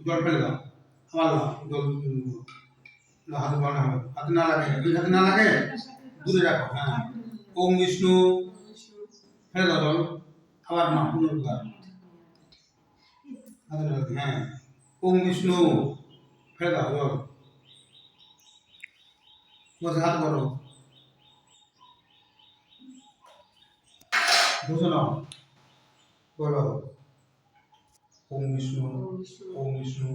জল ফেলে দাও, আবার জল হাতে বানানো হবে, হাতে না লাগে, দুই হাতে না লাগে, দূরে রাখো। হ্যাঁ, ওম বিষ্ণু, ফেলে দাও জল, আবার না, পুনর্বার হাতে না লাগে। হ্যাঁ, ওম বিষ্ণু, ফেলে দাও জল, বসে হাত করো, বসে নাও, বলো ওম বিষ্ণু, ওম বিষ্ণু,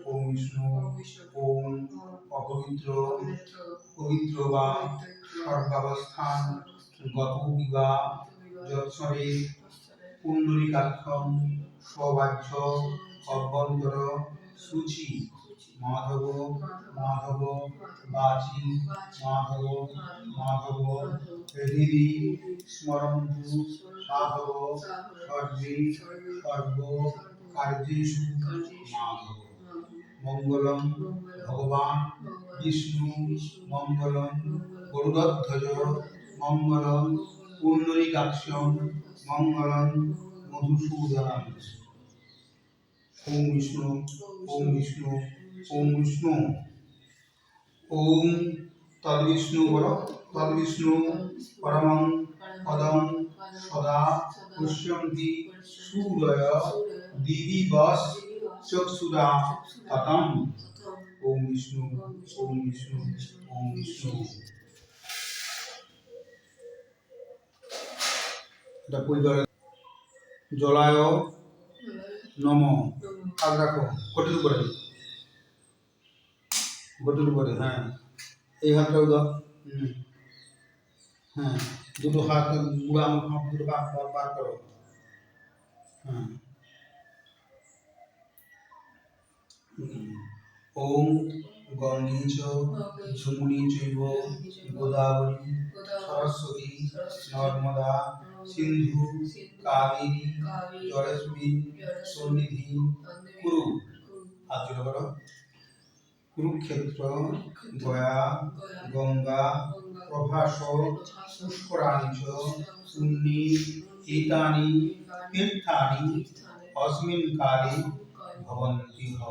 ওম বিষ্ণু, ওম অপবিত্র পবিত্র বা সর্বাবস্থান গত বিবা যৎসরে পুণ্ডরীকাক্ষম সবাহ্য অভ্যন্তর সূচি মাধব মাধব বাচি মাধব মাধব হৃদি স্মরন্তু সাধব সর্বে সর্ব কার্যেষু মাধব। মঙ্গলম ভগবান বিষ্ণু, মঙ্গলম গরুড়ধ্বজ, মঙ্গলম পুণ্ডরীকাক্ষম, মঙ্গলম মধুসূদনম। ওম বিষ্ণু, ওম বিষ্ণু, ওম বিষ্ণু, ওম তদ্বিষ্ণু বলো, তদ্বিষ্ণু পরমং পদং সদা পশ্যন্তি সূরয় দিবিবশ চক্ষুরা ততম। ওম বিষ্ণু, ওম বিষ্ণু, ওম বিষ্ণু। এটা পরিবার জলায় নম, হাত রাখো ঘটির উপরে, ঘটির উপরে। হ্যাঁ, এই হাতটাও দাও। হ্যাঁ, দুটো হাত বুড়া আঙুল দুটো বার করো। হ্যাঁ, ওম গঙ্গে চ যমুনে চৈব গোদাবরী সরস্বতী নর্মদা সিন্ধু কাবেরী জলেস্মিন সন্নিধি কুরু। হাত জোড়া করো। কুরুক্ষেত্র গয়া গঙ্গা প্রভাস পুষ্করাণি চ পুণ্যে এতানি তীর্থানি অস্মিন কালে ভবন্তি হ।